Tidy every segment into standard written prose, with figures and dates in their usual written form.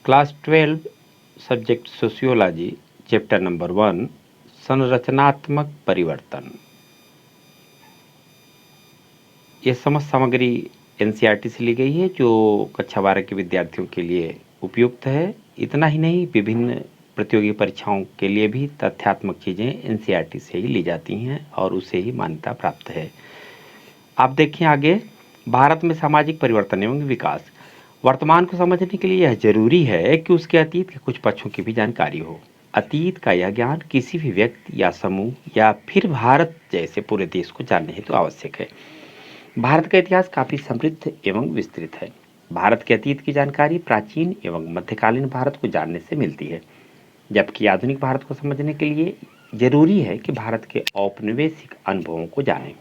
Class 12 subject sociology chapter number 1 संरचनात्मक परिवर्तन। यह समस्त सामग्री एनसीईआरटी से ली गई है जो कक्षा 12 के विद्यार्थियों के लिए उपयुक्त है। इतना ही नहीं, विभिन्न प्रतियोगी परीक्षाओं के लिए भी तथ्यात्मक चीज़ें एनसीईआरटी से ही ली जाती हैं और उसे ही मान्यता प्राप्त है। आप देखें आगे, भारत में सामाजिक परिवर्तन एवं विकास। वर्तमान को समझने के लिए यह जरूरी है कि उसके अतीत के कुछ पक्षों की भी जानकारी हो। अतीत का यह ज्ञान किसी भी व्यक्ति या समूह या फिर भारत जैसे पूरे देश को जानने हेतु आवश्यक है। भारत का इतिहास काफी समृद्ध एवं विस्तृत है। भारत के अतीत की जानकारी प्राचीन एवं मध्यकालीन भारत को जानने से मिलती है, जबकि आधुनिक भारत को समझने के लिए जरूरी है कि भारत के औपनिवेशिक अनुभवों को जानें।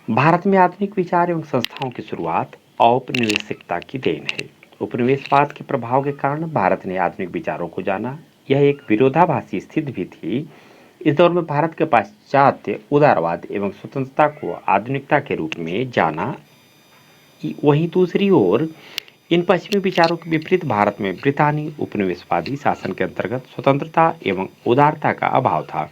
भारत में आधुनिक विचार एवं संस्थाओं की शुरुआत औपनिवेशिकता की देन है। उपनिवेशवाद के प्रभाव के कारण भारत ने आधुनिक विचारों को जाना। यह एक विरोधाभासी स्थिति भी थी। इस दौर में भारत के पाश्चात्य उदारवाद एवं स्वतंत्रता को आधुनिकता के रूप में जाना। वहीं दूसरी ओर इन पश्चिमी विचारों के विपरीत भारत में ब्रितानी उपनिवेशवादी शासन के अंतर्गत स्वतंत्रता एवं उदारता का अभाव था।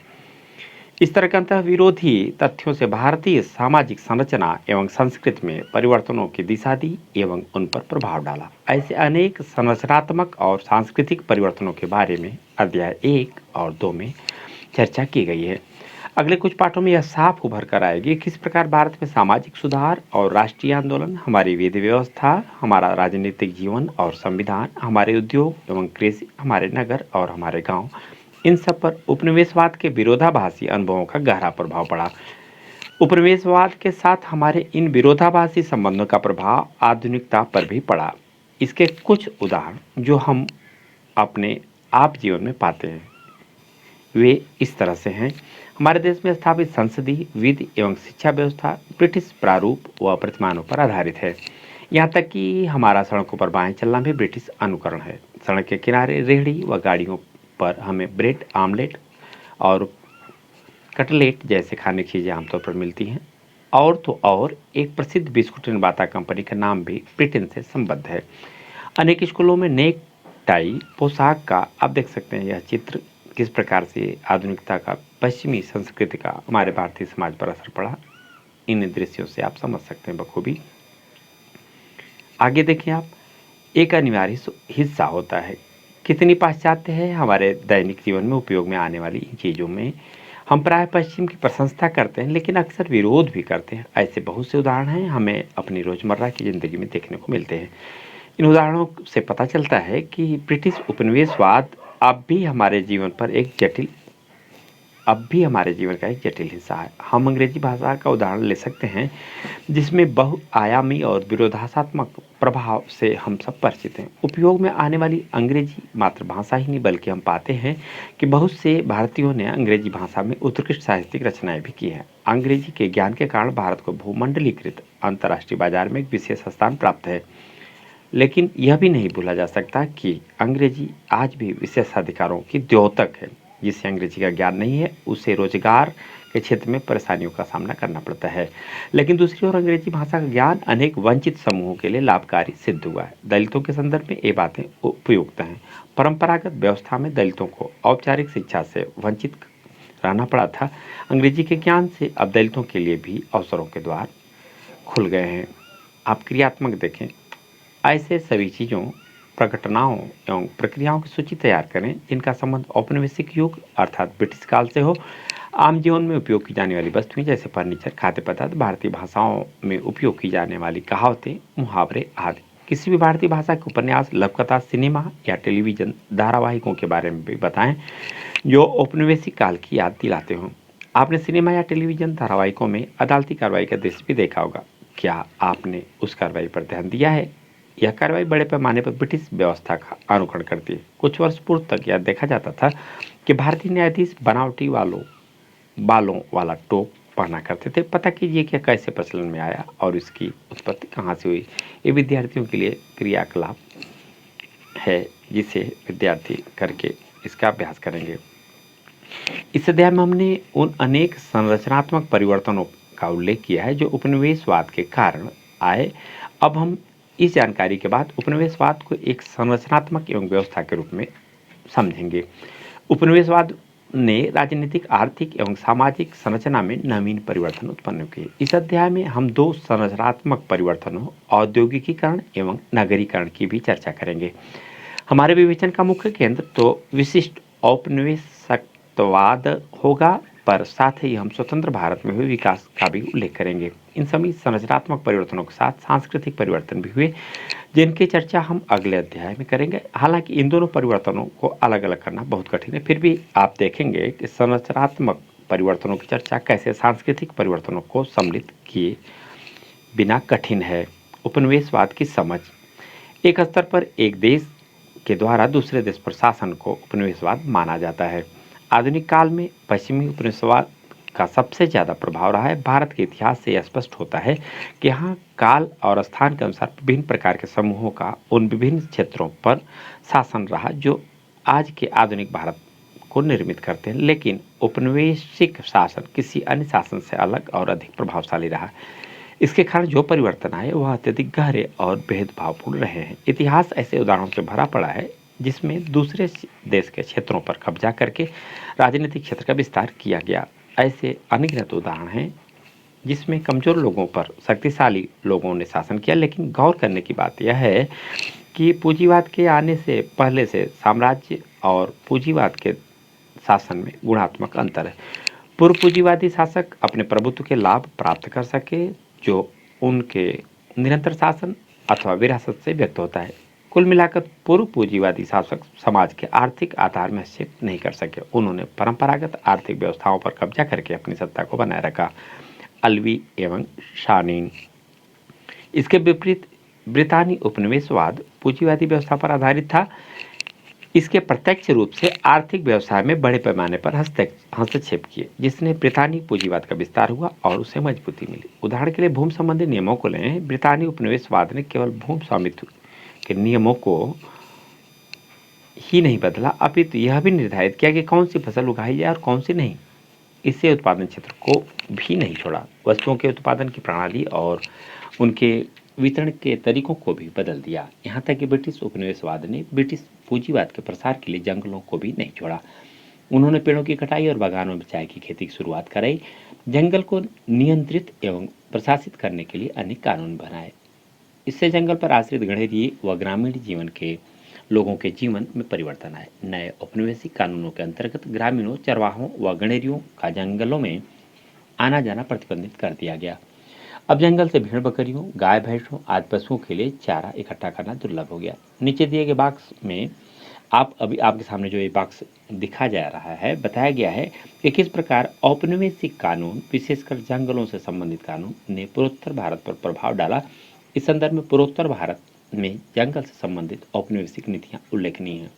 इस तरह के अंतः विरोधी तथ्यों से भारतीय सामाजिक संरचना एवं संस्कृति में परिवर्तनों की दिशा दी एवं उन पर प्रभाव डाला। ऐसे अनेक संरचनात्मक और सांस्कृतिक परिवर्तनों के बारे में अध्याय 1 और 2 में चर्चा की गई है। अगले कुछ पाठों में यह साफ उभर कर आएगी किस प्रकार भारत में सामाजिक सुधार और राष्ट्रीय आंदोलन, हमारी विधि व्यवस्था, हमारा राजनीतिक जीवन और संविधान, हमारे उद्योग एवं कृषि, हमारे नगर और हमारे गांव, इन सब पर उपनिवेशवाद के विरोधाभासी अनुभवों का गहरा प्रभाव पड़ा। उपनिवेशवाद के साथ हमारे इन विरोधाभासी संबंधों का प्रभाव आधुनिकता पर भी पड़ा। इसके कुछ उदाहरण जो हम अपने आप जीवन में पाते हैं वे इस तरह से हैं। हमारे देश में स्थापित संसदीय, विधि एवं शिक्षा व्यवस्था ब्रिटिश प्रारूप व प्रतिमानों पर आधारित है। यहाँ तक कि हमारा सड़कों पर बाएं चलना भी ब्रिटिश अनुकरण है। सड़क के किनारे रेहड़ी व गाड़ियों पर हमें ब्रेड, आमलेट और कटलेट जैसे खाने की चीज़ें आमतौर पर मिलती हैं। और तो और एक प्रसिद्ध बिस्कुट निर्माता कंपनी का नाम भी ब्रिटेन से संबद्ध है। अनेक स्कूलों में नेक टाई पोशाक का आप देख सकते हैं यह चित्र किस प्रकार से आधुनिकता का पश्चिमी संस्कृति का हमारे भारतीय समाज पर असर पड़ा। इन दृश्यों से आप समझ सकते हैं बखूबी। आगे देखें आप, एक अनिवार्य हिस्सा होता है। कितनी पाश्चात्य है हमारे दैनिक जीवन में उपयोग में आने वाली इन चीज़ों में हम प्राय पश्चिम की प्रशंसा करते हैं, लेकिन अक्सर विरोध भी करते हैं। ऐसे बहुत से उदाहरण हैं हमें अपनी रोजमर्रा की जिंदगी में देखने को मिलते हैं। इन उदाहरणों से पता चलता है कि ब्रिटिश उपनिवेशवाद अब भी हमारे जीवन का एक जटिल हिस्सा है। हम अंग्रेजी भाषा का उदाहरण ले सकते हैं जिसमें बहुआयामी और विरोधात्मक प्रभाव से हम सब परिचित हैं। उपयोग में आने वाली अंग्रेजी मातृभाषा ही नहीं बल्कि हम पाते हैं कि बहुत से भारतीयों ने अंग्रेजी भाषा में उत्कृष्ट साहित्यिक रचनाएं भी की हैं। अंग्रेजी के ज्ञान के कारण भारत को भूमंडलीकृत अंतर्राष्ट्रीय बाजार में एक विशेष स्थान प्राप्त है। लेकिन यह भी नहीं भूला जा सकता कि अंग्रेजी आज भी विशेषाधिकारों की द्योतक है। जिसे अंग्रेजी का ज्ञान नहीं है उसे रोजगार के क्षेत्र में परेशानियों का सामना करना पड़ता है। लेकिन दूसरी ओर अंग्रेजी भाषा का ज्ञान अनेक वंचित समूहों के लिए लाभकारी सिद्ध हुआ है। दलितों के संदर्भ में ये बातें उपयुक्त हैं। परंपरागत व्यवस्था में दलितों को औपचारिक शिक्षा से वंचित रहना पड़ा था। अंग्रेजी के ज्ञान से अब दलितों के लिए भी अवसरों के द्वार खुल गए हैं। आप क्रियात्मक देखें, ऐसे सभी चीज़ों, प्रघटनाओं एवं प्रक्रियाओं की सूची तैयार करें जिनका संबंध औपनिवेशिक युग अर्थात ब्रिटिश काल से हो। आम जीवन में उपयोग की जाने वाली वस्तुएं जैसे फर्नीचर, खाद्य पदार्थ, भारतीय भाषाओं में उपयोग की जाने वाली कहावतें, मुहावरे आदि। किसी भी भारतीय भाषा के उपन्यास, लघुकथा, सिनेमा या टेलीविजन धारावाहिकों के बारे में भी बताएं जो औपनिवेशिक काल की याद दिलाते हों। आपने सिनेमा या टेलीविजन धारावाहिकों में अदालती कार्रवाई का दृश्य भी देखा होगा। क्या आपने उस कार्रवाई पर ध्यान दिया है? यह कार्रवाई बड़े पैमाने पर ब्रिटिश व्यवस्था का अनुकरण करती है। कुछ वर्ष पूर्व तक यह देखा जाता था कि भारतीय न्यायाधीश बनावटी बालों वाला टोप पहना करते थे। पता कीजिए कि कैसे प्रचलन में आया और इसकी उत्पत्ति कहाँ से हुई। ये विद्यार्थियों के लिए क्रियाकलाप है जिसे विद्यार्थी करके इसका अभ्यास करेंगे। इस अध्याय में हमने उन अनेक संरचनात्मक परिवर्तनों का उल्लेख किया है जो उपनिवेशवाद के कारण आए। अब हम इस जानकारी के बाद उपनिवेशवाद को एक संरचनात्मक एवं व्यवस्था के रूप में समझेंगे। उपनिवेशवाद ने राजनीतिक, आर्थिक एवं सामाजिक संरचना में नवीन परिवर्तन उत्पन्न किए। इस अध्याय में हम दो संरचनात्मक परिवर्तनों, औद्योगिकीकरण एवं नगरीकरण की भी चर्चा करेंगे। हमारे विवेचन का मुख्य केंद्र तो विशिष्ट औपनिवेशवाद होगा, पर साथ ही हम स्वतंत्र भारत में हुए विकास का भी उल्लेख करेंगे। इन सभी संरचनात्मक परिवर्तनों के साथ सांस्कृतिक परिवर्तन भी हुए, जिनकी चर्चा हम अगले अध्याय में करेंगे। हालांकि इन दोनों परिवर्तनों को अलग अलग करना बहुत कठिन है, फिर भी आप देखेंगे कि संरचनात्मक परिवर्तनों की चर्चा कैसे सांस्कृतिक परिवर्तनों को सम्मिलित किए बिना कठिन है। उपनिवेशवाद की समझ। एक स्तर पर एक देश के द्वारा दूसरे देश पर शासन को उपनिवेशवाद माना जाता है। आधुनिक काल में पश्चिमी उपनिवेशवाद का सबसे ज़्यादा प्रभाव रहा है। भारत के इतिहास से यह स्पष्ट होता है कि यहाँ काल और स्थान के अनुसार विभिन्न प्रकार के समूहों का उन विभिन्न क्षेत्रों पर शासन रहा जो आज के आधुनिक भारत को निर्मित करते हैं, लेकिन औपनिवेशिक शासन किसी अन्य शासन से अलग और अधिक प्रभावशाली रहा। इसके कारण जो परिवर्तन आए वह अत्यधिक गहरे और भेदभावपूर्ण रहे हैं। इतिहास ऐसे उदाहरणों से भरा पड़ा है जिसमें दूसरे देश के क्षेत्रों पर कब्जा करके राजनीतिक क्षेत्र का विस्तार किया गया। ऐसे अनगिनत उदाहरण हैं जिसमें कमजोर लोगों पर शक्तिशाली लोगों ने शासन किया। लेकिन गौर करने की बात यह है कि पूंजीवाद के आने से पहले से साम्राज्य और पूंजीवाद के शासन में गुणात्मक अंतर है। पूर्व पूंजीवादी शासक अपने प्रभुत्व के लाभ प्राप्त कर सके जो उनके निरंतर शासन अथवा विरासत से व्यक्त होता है। कुल मिलाकर पूर्व पूंजीवादी शासक समाज के आर्थिक आधार में हस्तक्षेप नहीं कर सके। उन्होंने परंपरागत आर्थिक व्यवस्थाओं पर कब्जा करके अपनी सत्ता को बनाए रखा। अल्वी एवं शानीन। इसके विपरीत ब्रितानी उपनिवेशवाद पूंजीवादी व्यवस्था पर आधारित था। इसके प्रत्यक्ष रूप से आर्थिक व्यवसाय में बड़े पैमाने पर हस्तक्षेप किए, जिसने ब्रितानी पूंजीवाद का विस्तार हुआ और उसे मजबूती मिली। उदाहरण के लिए भूमि संबंधी नियमों को लें। ब्रितानी उपनिवेशवाद ने केवल भूमि स्वामित्व के नियमों को ही नहीं बदला, अपितु यह भी निर्धारित किया कि कौन सी फसल उगाई जाए और कौन सी नहीं। इससे उत्पादन क्षेत्र को भी नहीं छोड़ा। वस्तुओं के उत्पादन की प्रणाली और उनके वितरण के तरीकों को भी बदल दिया। यहाँ तक कि ब्रिटिश उपनिवेशवाद ने ब्रिटिश पूंजीवाद के प्रसार के लिए जंगलों को भी नहीं छोड़ा। उन्होंने पेड़ों की कटाई और बागानों में चाय की खेती की शुरुआत कराई। जंगल को नियंत्रित एवं प्रशासित करने के लिए अनेक कानून बनाए। इससे जंगल पर आश्रित गणेरिये व ग्रामीण जीवन के लोगों के जीवन में परिवर्तन आए। नए औपनिवेशिक कानूनों के अंतर्गत ग्रामीणों, चरवाहों व गणेरियों का जंगलों में आना जाना प्रतिबंधित कर दिया गया। अब जंगल से भेड़ बकरियों, गाय भैंसों आदि पशुओं के लिए चारा इकट्ठा करना दुर्लभ हो गया। नीचे दिए गए बॉक्स में आपके सामने जो ये बॉक्स दिखा जा रहा है, बताया गया है कि किस प्रकार औपनिवेशिक कानून, विशेषकर जंगलों से संबंधित कानून ने पूर्वोत्तर भारत पर प्रभाव डाला। इस संदर्भ में पूर्वोत्तर भारत में जंगल से संबंधित औपनिवेशिक नीतियाँ उल्लेखनीय हैं।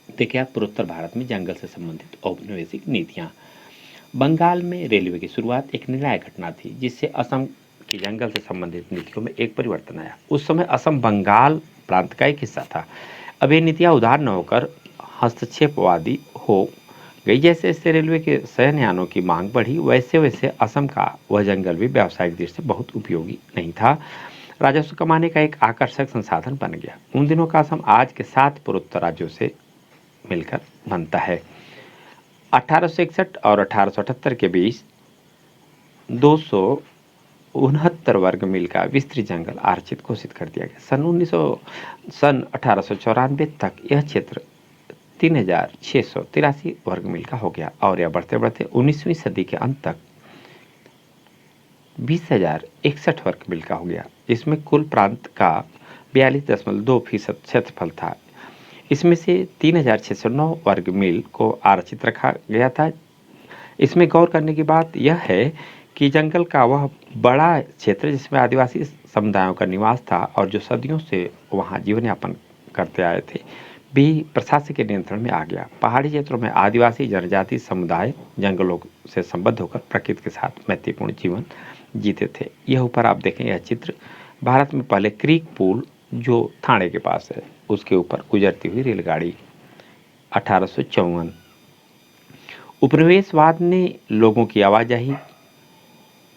देखिए आप, पूर्वोत्तर भारत में जंगल से संबंधित औपनिवेशिक नीतियाँ। बंगाल में रेलवे की शुरुआत एक निर्णायक घटना थी, जिससे असम की जंगल से संबंधित नीतियों में एक परिवर्तन आया। उस समय असम बंगाल प्रांत का एक हिस्सा था। अब ये नीतियाँ उदार न होकर हस्तक्षेपवादी हो गई। जैसे जैसे रेलवे के शयनयानों की मांग बढ़ी, वैसे वैसे असम का वह जंगल भी व्यावसायिक दृष्टि से बहुत उपयोगी नहीं था। राजस्व कमाने का एक आकर्षक संसाधन बन गया। उन दिनों का असम आज के 7 पूर्वोत्तर राज्यों से मिलकर बनता है। 1861 और 1878 के बीच 269 वर्ग मील का विस्तृत जंगल आरक्षित घोषित कर दिया गया। सन 1894 तक यह क्षेत्र 3683 वर्ग मील का हो गया और यह बढ़ते बढ़ते 19वीं सदी के अंत तक 20,061 वर्ग मील का हो गया, जिसमें कुल प्रांत का 42.2% क्षेत्रफल था। इसमें से 3,609 वर्ग मील को आरक्षित रखा गया था। इसमें गौर करने की बात यह है कि जंगल का वह बड़ा क्षेत्र जिसमें आदिवासी समुदायों का निवास था और जो सदियों से वहां जीवन यापन करते आए थे, भी प्रशासन के नियंत्रण में आ गया। पहाड़ी क्षेत्रों में आदिवासी जनजाति समुदाय जंगलों से संबद्ध होकर प्रकृति के साथ मैत्रीपूर्ण जीवन जीते थे। यह ऊपर आप देखें, यह चित्र भारत में पहले क्रीक पुल जो थाने के पास है उसके ऊपर गुजरती हुई रेलगाड़ी। 1854 उपनिवेशवाद ने लोगों की आवाजाही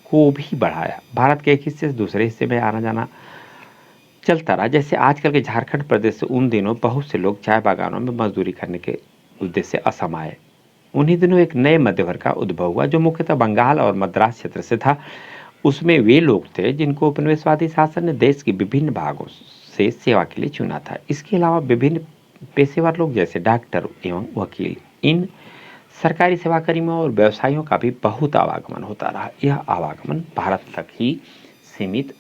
को भी बढ़ाया। भारत के एक हिस्से से दूसरे हिस्से में आना जाना चलता रहा। जैसे आजकल के झारखंड प्रदेश से उन दिनों बहुत से लोग चाय बागानों में मजदूरी करने के उद्देश्य से असम आए। उन्हीं दिनों एक नए मध्य वर्ग का उद्भव हुआ जो मुख्यतः बंगाल और मद्रास क्षेत्र से था। उसमें वे लोग थे जिनको उपनिवेशवादी शासन ने देश के विभिन्न भागों से सेवा के लिए चुना था। इसके अलावा विभिन्न पेशेवर लोग जैसे डॉक्टर एवं वकील, इन सरकारी सेवाकर्मियों और व्यवसायियों का भी बहुत आवागमन होता रहा। यह आवागमन भारत तक ही सीमित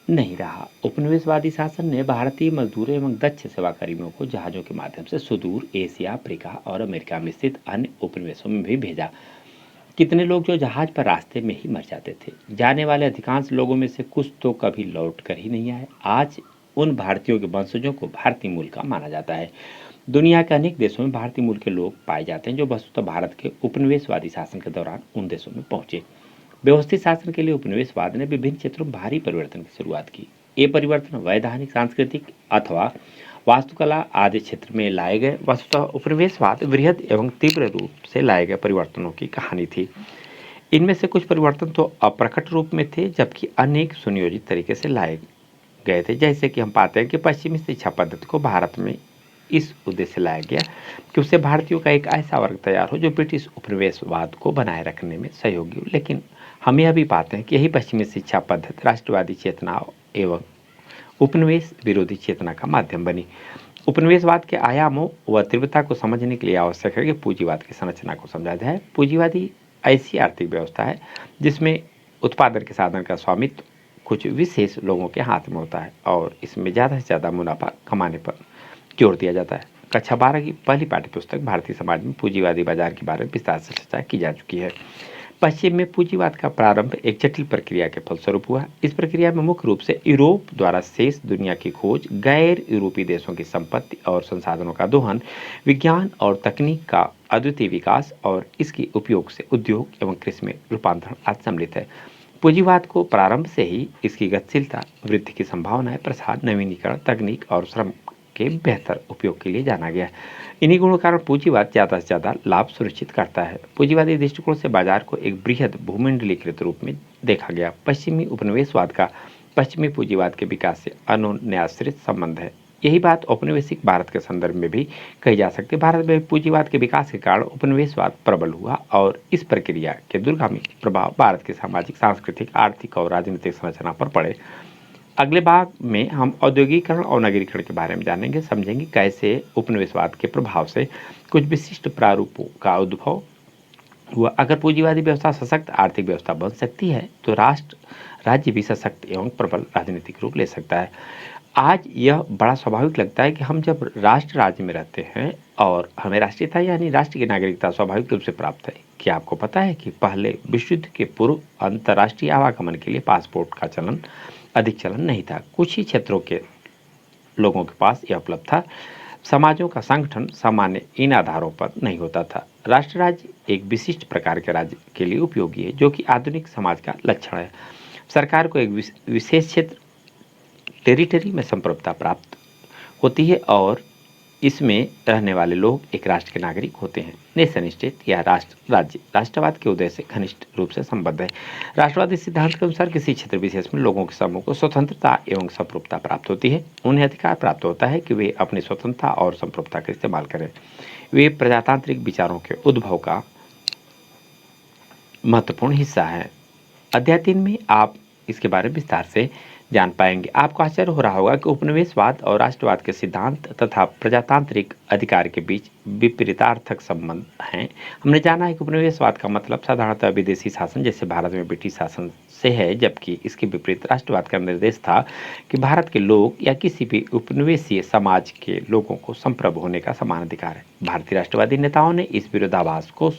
नहीं रहा। उपनिवेशवादी शासन ने भारतीय मजदूरों एवं दक्ष सेवाकर्मियों को जहाजों के माध्यम से सुदूर एशिया, अफ्रीका और अमेरिका में स्थित अन्य उपनिवेशों में भी भेजा। कितने लोग जो जहाज पर रास्ते में ही मर जाते थे। जाने वाले अधिकांश लोगों में से कुछ तो कभी लौट कर ही नहीं आए। आज उन भारतीयों के वंशजों को भारतीय मूल का माना जाता है। दुनिया के अनेक देशों में भारतीय मूल के लोग पाए जाते हैं जो वस्तुतः भारत के उपनिवेशवादी शासन के दौरान उन देशों में पहुंचे। व्यवस्थित शासन के लिए उपनिवेशवाद ने विभिन्न क्षेत्रों में भारी परिवर्तन की शुरुआत की। ये परिवर्तन वैधानिक, सांस्कृतिक अथवा वास्तुकला आदि क्षेत्र में लाए गए। वस्तुतः उपनिवेशवाद वृहद एवं तीव्र रूप से लाए गए परिवर्तनों की कहानी थी। इनमें से कुछ परिवर्तन तो अप्रकट रूप में थे, जबकि अनेक सुनियोजित तरीके से लाए गए थे। जैसे कि हम पाते हैं कि पश्चिमी शिक्षा पद्धति को भारत में इस उद्देश्य से लाया गया कि उससे भारतीयों का एक ऐसा वर्ग तैयार हो जो ब्रिटिश उपनिवेशवाद को बनाए रखने में सहयोगी हो। लेकिन हम यह भी पाते हैं कि यही पश्चिमी शिक्षा पद्धति राष्ट्रवादी चेतना एवं उपनिवेश विरोधी चेतना का माध्यम बनी। उपनिवेशवाद के आयामों व तीव्रता को समझने के लिए आवश्यक है कि पूंजीवाद की संरचना को समझा जाए। पूंजीवादी ऐसी आर्थिक व्यवस्था है जिसमें उत्पादन के साधन का स्वामित्व कुछ विशेष लोगों के हाथ में होता है और इसमें ज़्यादा से ज़्यादा मुनाफा कमाने पर जोर दिया जाता है। कक्षा 12 की पहली पाठ्यपुस्तक भारतीय समाज में पूंजीवादी बाजार के बारे में विस्तार से चर्चा की जा चुकी है। पश्चिम में पूंजीवाद का प्रारंभ एक जटिल प्रक्रिया के फलस्वरूप हुआ। इस प्रक्रिया में मुख्य रूप से यूरोप द्वारा शेष दुनिया की खोज, गैर यूरोपीय देशों की संपत्ति और संसाधनों का दोहन, विज्ञान और तकनीक का अद्वितीय विकास और इसके उपयोग से उद्योग एवं कृषि में रूपांतरण आदि सम्मिलित है। पूंजीवाद को प्रारंभ से ही इसकी गतिशीलता, वृद्धि की संभावनाएं, प्रसार, नवीनीकरण, तकनीक और श्रम के बेहतर उपयोग के लिए जाना गया। इन्हीं गुणों के कारण पूंजीवाद ज़्यादा से ज़्यादा लाभ सुनिश्चित करता है। पूंजीवादी दृष्टिकोण से बाजार को एक बृहद भूमंडलीकृत रूप में देखा गया। पश्चिमी उपनिवेशवाद का पश्चिमी पूंजीवाद के विकास से अन्योन्याश्रित संबंध है। यही बात औपनिवेशिक भारत के संदर्भ में भी कही जा सकती है। भारत में पूंजीवाद के विकास के कारण उपनिवेशवाद प्रबल हुआ और इस प्रक्रिया के दूरगामी प्रभाव भारत की सामाजिक, सांस्कृतिक, आर्थिक और राजनीतिक संरचना पर पड़े। अगले भाग में हम औद्योगिकरण और नगरीकरण के बारे में जानेंगे, समझेंगे कैसे उपनिवेशवाद के प्रभाव से कुछ विशिष्ट प्रारूपों का उद्भव हुआ। अगर पूंजीवादी व्यवस्था सशक्त आर्थिक व्यवस्था बन सकती है तो राष्ट्र राज्य भी सशक्त एवं प्रबल राजनीतिक रूप ले सकता है। आज यह बड़ा स्वाभाविक लगता है कि हम जब राष्ट्र राज्य में रहते हैं और हमें राष्ट्रीयता यानी राष्ट्र की नागरिकता स्वाभाविक रूप से प्राप्त है। क्या आपको पता है कि पहले विश्व युद्ध के पूर्व अंतर्राष्ट्रीय आवागमन के लिए पासपोर्ट का चलन अधिक चलन नहीं था। कुछ ही क्षेत्रों के लोगों के पास यह उपलब्ध था। समाजों का संगठन सामान्य इन आधारों पर नहीं होता था। राष्ट्र राज्य एक विशिष्ट प्रकार के राज्य के लिए उपयोगी है जो कि आधुनिक समाज का लक्षण है। सरकार को एक विशेष क्षेत्र टेरिटरी में संप्रभुता प्राप्त होती है और इसमें रहने वाले लोग एक राष्ट्र के नागरिक होते हैं। नेशन स्टेट या राष्ट्र राज्य राष्ट्रवाद के उदय से घनिष्ठ रूप से संबद्ध है। राष्ट्रवादी सिद्धांत के अनुसार किसी क्षेत्र विशेष में लोगों के समूह को स्वतंत्रता एवं संप्रभुता प्राप्त होती है। उन्हें अधिकार प्राप्त होता है कि वे अपनी स्वतंत्रता और संप्रभुता का इस्तेमाल करें। वे प्रजातांत्रिक विचारों के उद्भव का महत्वपूर्ण हिस्सा है। अध्याय 3 में आप इसके बारे में विस्तार से जान पाएंगे। आपको आश्चर्य हो रहा होगा कि उपनिवेशवाद और राष्ट्रवाद के सिद्धांत तथा प्रजातांत्रिक अधिकार के बीच विपरीतार्थक संबंध हैं। हमने जाना है कि उपनिवेशवाद का मतलब साधारणतः विदेशी शासन जैसे भारत में ब्रिटिश शासन से है, जबकि इसके विपरीत राष्ट्रवाद का निर्देश था कि भारत के लोग या किसी भी उपनिवेशीय समाज के लोगों को संप्रभु होने का समान अधिकार है। भारतीय राष्ट्रवादी नेताओं ने इस विरोधाभास को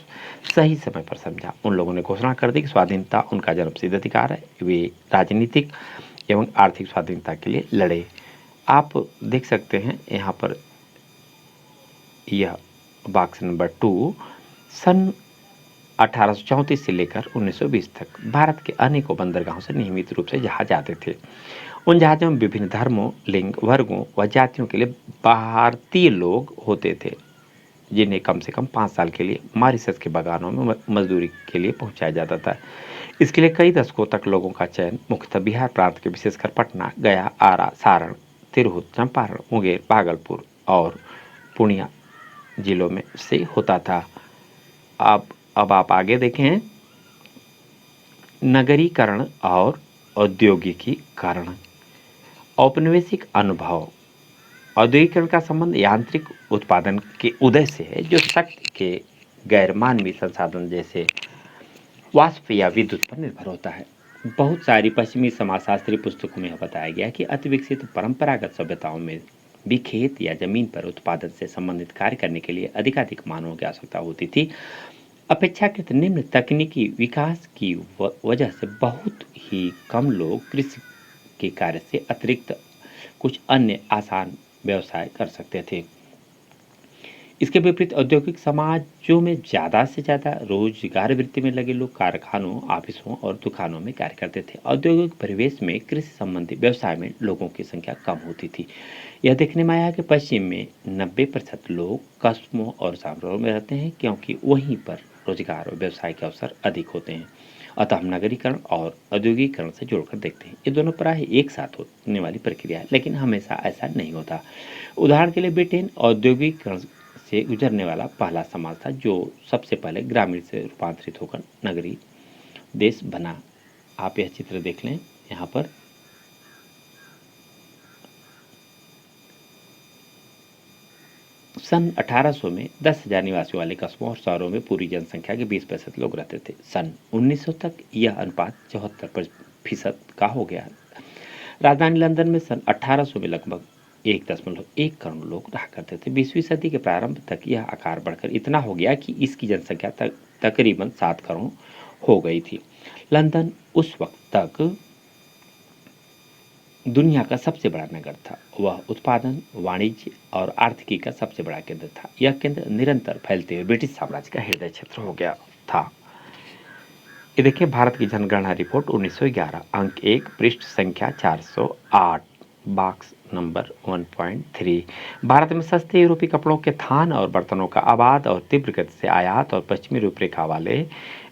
सही समय पर समझा। उन लोगों ने घोषणा कर दी कि स्वाधीनता उनका जन्मसिद्ध अधिकार है। वे राजनीतिक एवं आर्थिक स्वाधीनता के लिए लड़े। आप देख सकते हैं यहाँ पर यह बॉक्स नंबर 2 सन 1834 से लेकर 1920 तक भारत के अनेकों बंदरगाहों से नियमित रूप से जहाज आते थे। उन जहाज़ों में विभिन्न धर्मों, लिंग, वर्गों व जातियों के लिए भारतीय लोग होते थे जिन्हें कम से कम 5 साल के लिए मॉरिशस के बागानों में मजदूरी के लिए पहुंचाया जाता था। इसके लिए कई दशकों तक लोगों का चयन मुख्यतः बिहार प्रांत के, विशेषकर पटना, गया, आरा, सारण, तिरहुत, चंपारण, मुंगेर, भागलपुर और पूर्णिया जिलों में से होता था। अब आप आगे देखें, नगरीकरण और औद्योगिकीकरण। औपनिवेशिक अनुभव। औद्योगिकरण का संबंध यांत्रिक उत्पादन के उदय से है, जो शक्ति के गैर मानवीय संसाधन जैसे वाष्प या विद्युत पर निर्भर होता है। बहुत सारी पश्चिमी समाजशास्त्री पुस्तकों में यह बताया गया कि अति विकसित परंपरागत सभ्यताओं में भी खेत या जमीन पर उत्पादन से संबंधित कार्य करने के लिए अधिकाधिक मानवों की आवश्यकता होती थी। अपेक्षाकृत निम्न तकनीकी विकास की वजह से बहुत ही कम लोग कृषि के कार्य से अतिरिक्त कुछ अन्य आसान व्यवसाय कर सकते थे। इसके विपरीत औद्योगिक समाजों में ज़्यादा से ज़्यादा रोजगार वृत्ति में लगे लोग कारखानों, ऑफिसों और दुकानों में कार्य करते थे। औद्योगिक परिवेश में कृषि संबंधी व्यवसाय में लोगों की संख्या कम होती थी। यह देखने में आया कि पश्चिम में 90% लोग कस्बों और शहरों में रहते हैं, क्योंकि वहीं पर रोजगार और व्यवसाय के अवसर अधिक होते हैं। अतः हम नगरीकरण और औद्योगिकरण से जोड़कर देखते हैं। ये दोनों प्राय एक साथ होने वाली प्रक्रिया है, लेकिन हमेशा ऐसा नहीं होता। उदाहरण के लिए ब्रिटेन औद्योगिकरण से गुजरने वाला पहला समाज था, जो सबसे पहले ग्रामीण से रूपांतरित होकर नगरीय देश बना। आप यह चित्र देख लें यहाँ पर। सन 1800 में 10,000 निवासियों वाले कस्बों और शहरों में पूरी जनसंख्या के 20% लोग रहते थे। सन 1900 तक यह अनुपात 74% का हो गया। राजधानी लंदन में सन 1800 में लगभग 1.1 करोड़ लोग रहा करते थे। 20वीं सदी के प्रारंभ तक यह आकार बढ़कर इतना हो गया कि इसकी जनसंख्या तकरीबन 7 करोड़ हो गई थी। लंदन उस वक्त तक दुनिया का सबसे बड़ा नगर था। वह उत्पादन, वाणिज्य और आर्थिकी का सबसे बड़ा केंद्र था। यह केंद्र निरंतर फैलते हुए ब्रिटिश साम्राज्य का हृदय क्षेत्र हो गया था। ये देखिए, भारत की जनगणना रिपोर्ट 1911, अंक 1, पृष्ठ संख्या 408, बॉक्स नंबर 1.3। भारत में सस्ते यूरोपीय कपड़ों के थान और बर्तनों का आबाद और तीव्र गति से आयात और पश्चिमी रूपरेखा वाले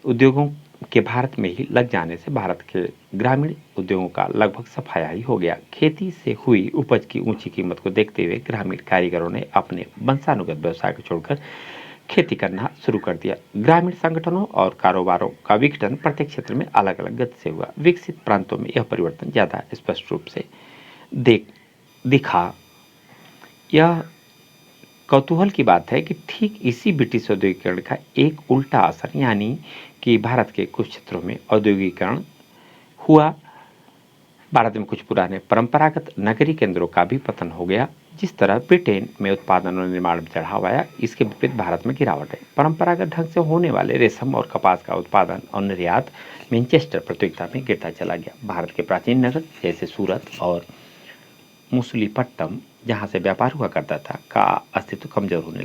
उद्योगों के भारत में ही लग जाने से भारत के ग्रामीण उद्योगों का लगभग सफाया ही हो गया। खेती से हुई उपज की ऊंची कीमत को देखते हुए ग्रामीण कारीगरों ने अपने वंशानुगत व्यवसाय को छोड़कर खेती करना शुरू कर दिया। ग्रामीण संगठनों और कारोबारों का विघटन प्रत्येक क्षेत्र में अलग अलग गति से हुआ। विकसित प्रांतों में यह परिवर्तन ज़्यादा स्पष्ट रूप से दिखा। यह कौतूहल की बात है कि ठीक इसी ब्रिटिश औद्योगिकरण का एक उल्टा असर, यानी कि भारत के कुछ क्षेत्रों में औद्योगिकरण हुआ। भारत में कुछ पुराने परंपरागत नगरीय केंद्रों का भी पतन हो गया। जिस तरह ब्रिटेन में उत्पादन और निर्माण में चढ़ाव आया, इसके विपरीत भारत में गिरावट है। परंपरागत ढंग से होने वाले रेशम और कपास का उत्पादन और निर्यात मैनचेस्टर प्रतियोगिता में गिरता चला गया। भारत के प्राचीन नगर जैसे सूरत और मुसलीपट्टनम, जहाँ से व्यापार हुआ करता था, का अस्तित्व कमजोर होने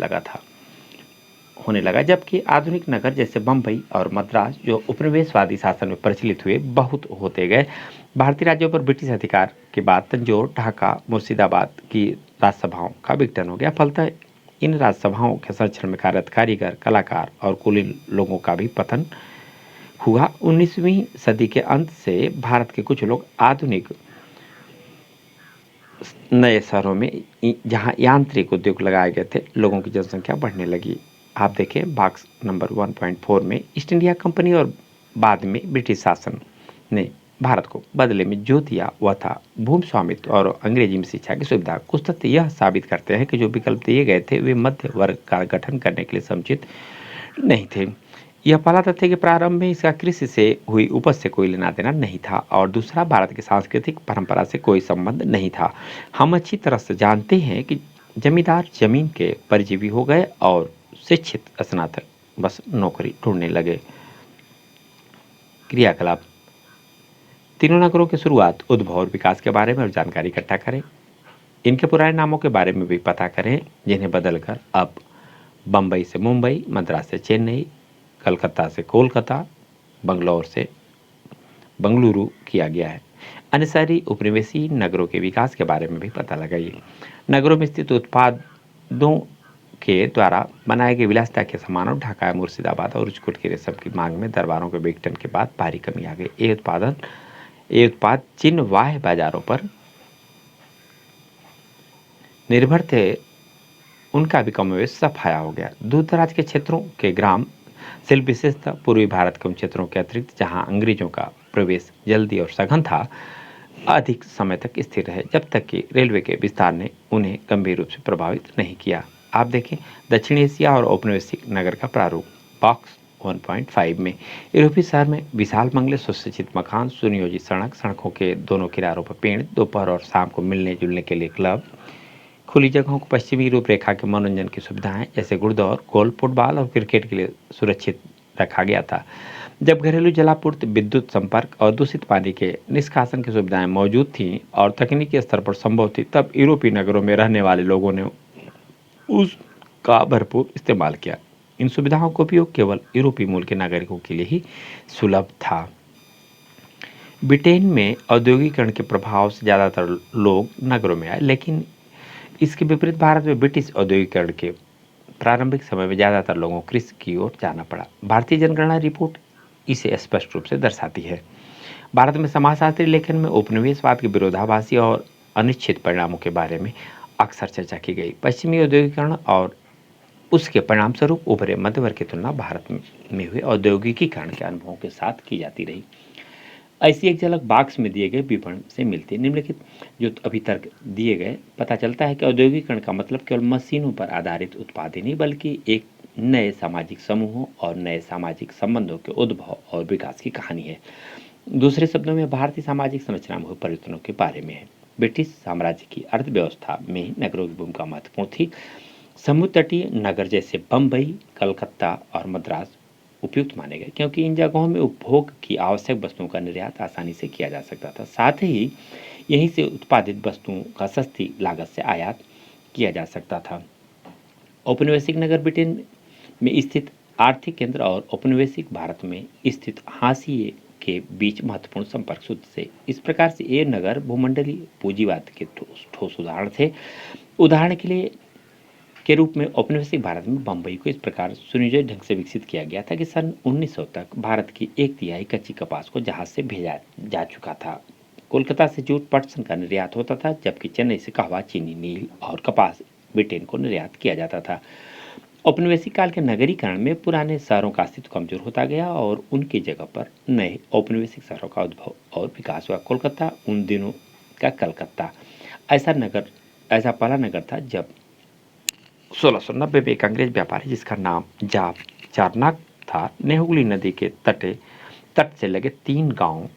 लगा, जबकि आधुनिक नगर जैसे बम्बई और मद्रास, जो उपनिवेशवादी शासन में प्रचलित हुए, बहुत होते गए। भारतीय राज्यों पर ब्रिटिश अधिकार के बाद तंजौर, ढाका, मुर्शिदाबाद की राजसभाओं का विघटन हो गया। फलतः इन राजसभाओं के संरक्षण में कार्यरत कारीगर, कलाकार और कुलीन लोगों का भी पतन हुआ। 19वीं सदी के अंत से भारत के कुछ लोग आधुनिक नए शहरों में, जहां यांत्रिक उद्योग लगाए गए थे, लोगों की जनसंख्या बढ़ने लगी। आप देखें बॉक्स नंबर 1.4 में। ईस्ट इंडिया कंपनी और बाद में ब्रिटिश शासन ने भारत को बदले में जो दिया वह था भूमि स्वामित्व और अंग्रेजी में शिक्षा की सुविधा। कुछ तथ्य यह साबित करते हैं कि जो विकल्प दिए गए थे वे मध्य वर्ग का गठन करने के लिए समुचित नहीं थे। यह पहला तथ्य कि प्रारंभ में इसका कृषि से हुई उपज से कोई लेना देना नहीं था, और दूसरा, भारत की सांस्कृतिक परंपरा से कोई संबंध नहीं था। हम अच्छी तरह से जानते हैं कि जमींदार जमीन के परजीवी हो गए और शिक्षित स्नातक बस नौकरी ढूंढने लगे। क्रियाकलाप। तीनों नगरों की शुरुआत, उद्भव और विकास के बारे में जानकारी इकट्ठा करें। इनके पुराने नामों के बारे में भी पता करें, जिन्हें बदलकर अब बम्बई से मुंबई, मद्रास से चेन्नई, कलकत्ता से कोलकाता, बंगलौर से बंगलुरु किया गया है। अन्य शहरी उपनिवेशी नगरों के विकास के बारे में भी पता लगाइए। नगरों में स्थित उत्पादों के द्वारा बनाए गए विलासिता के सामानों ढाका, मुर्शिदाबाद और उचकुट के रेशम की मांग में दरबारों के विघटन के बाद भारी कमी आ गई। ये उत्पाद जिन बाह्य बाजारों पर निर्भर थे उनका भी कमोवेश सफाया हो गया। दूर दराज के क्षेत्रों के ग्राम शिल्प विशेषतः पूर्वी भारत के उन क्षेत्रों के अतिरिक्त जहां अंग्रेजों का प्रवेश जल्दी और सघन था, अधिक समय तक स्थिर रहे, जब तक कि रेलवे के विस्तार ने उन्हें गंभीर रूप से प्रभावित नहीं किया। आप देखें दक्षिण एशिया और औपनिवेशिक नगर का प्रारूप बॉक्स 1.5 में यूरोपीय शहर में विशाल बंगले, सुसज्जित मकान, सुनियोजित सड़कों के दोनों किनारों पर पेड़, दोपहर और शाम को मिलने जुलने के लिए क्लब, खुली जगहों को पश्चिमी रूपरेखा के मनोरंजन की सुविधाएं जैसे घुड़दौड़, गोल्फ, फुटबॉल और क्रिकेट के लिए सुरक्षित रखा गया था। जब घरेलू जलापूर्ति, विद्युत संपर्क और दूषित पानी के निष्कासन की सुविधाएं मौजूद थीं और तकनीकी स्तर पर संभव थी, तब यूरोपीय नगरों में रहने वाले लोगों ने उसका भरपूर इस्तेमाल किया। इन सुविधाओं का उपयोग केवल यूरोपीय मूल के नागरिकों के लिए ही सुलभ था। ब्रिटेन में औद्योगिकरण के प्रभाव से ज़्यादातर लोग नगरों में आए, लेकिन इसके विपरीत भारत में ब्रिटिश औद्योगिकरण के प्रारंभिक समय में ज़्यादातर लोगों को कृषि की ओर जाना पड़ा। भारतीय जनगणना रिपोर्ट इसे स्पष्ट रूप से दर्शाती है। भारत में समाजशास्त्री लेखन में उपनिवेशवाद के विरोधाभासी और अनिश्चित परिणामों के बारे में अक्सर चर्चा की गई। पश्चिमी औद्योगिकरण और उसके परिणाम स्वरूप उभरे मध्य वर्ग की तुलना भारत में हुए औद्योगिकीकरण के अनुभवों के साथ की जाती रही। ऐसी एक झलक बॉक्स में दिए गए विवरण से मिलती है। निम्नलिखित जो अभी तक दिए गए पता चलता है कि औद्योगिकरण का मतलब केवल मशीनों पर आधारित उत्पाद ही नहीं, बल्कि एक नए सामाजिक समूहों और नए सामाजिक संबंधों के उद्भव और विकास की कहानी है। दूसरे शब्दों में भारतीय सामाजिक संरचना में हुए परिवर्तनों के बारे में है। ब्रिटिश साम्राज्य की अर्थव्यवस्था में नगरों की भूमिका महत्वपूर्ण थी। समुद्र तटीय नगर जैसे बम्बई, कलकत्ता और मद्रास उपयुक्त माने गए, क्योंकि इन जगहों में उपभोग की आवश्यक वस्तुओं का निर्यात आसानी से किया जा सकता था। साथ ही यहीं से उत्पादित वस्तुओं का सस्ती लागत से आयात किया जा सकता था। औपनिवेशिक नगर ब्रिटेन में स्थित आर्थिक केंद्र और औपनिवेशिक भारत में स्थित हाशिए के बीच महत्वपूर्ण संपर्क सूत्र से। इस प्रकार से ये नगर भूमंडलीय पूंजीवाद के ठोस उदाहरण थे। उदाहरण के रूप में औपनिवेशिक भारत में बम्बई को इस प्रकार सुनियोजित ढंग से विकसित किया गया था कि सन 1900 तक भारत की 1/3 कच्ची कपास को जहाज से भेजा जा चुका था। कोलकाता से जूट पटसन का निर्यात होता था, जबकि चेन्नई से कहवा, चीनी, नील और कपास ब्रिटेन को निर्यात किया जाता था। औपनिवेशिक काल के नगरीकरण में पुराने शहरों का अस्तित्व कमजोर होता गया और उनकी जगह पर नए औपनिवेशिक शहरों का उद्भव और विकास हुआ। कोलकाता उन दिनों का कलकत्ता ऐसा पहला नगर था जब 1690 में एक अंग्रेज व्यापारी जिसका नाम चारनाक था ने हुगली नदी के तट से लगे 3 गांव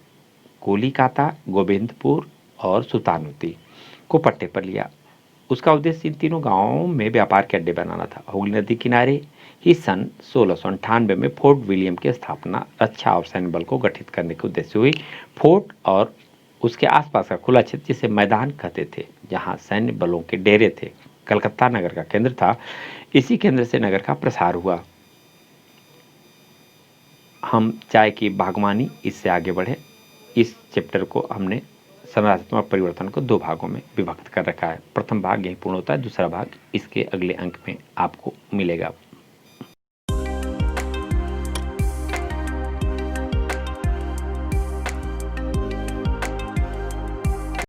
कोलिकाता, गोविंदपुर और सुतानुती को पट्टे पर लिया। उसका उद्देश्य इन तीनों गांवों में व्यापार के अड्डे बनाना था। हुगली नदी किनारे ही सन 1698 में फोर्ट विलियम की स्थापना रक्षा और सैन्य बल को गठित करने के उद्देश्य से हुई। फोर्ट और उसके आसपास का खुला क्षेत्र जिसे मैदान कहते थे, जहां सैन्य बलों के डेरे थे, कलकत्ता नगर का केंद्र था। इसी केंद्र से नगर का प्रसार हुआ। हम चाय की बागवानी इससे आगे बढ़े। इस चैप्टर को हमने संरचनात्मक परिवर्तन को 2 भागों में विभक्त कर रखा है। प्रथम भाग यही पूर्ण होता है, दूसरा भाग इसके अगले अंक में आपको मिलेगा।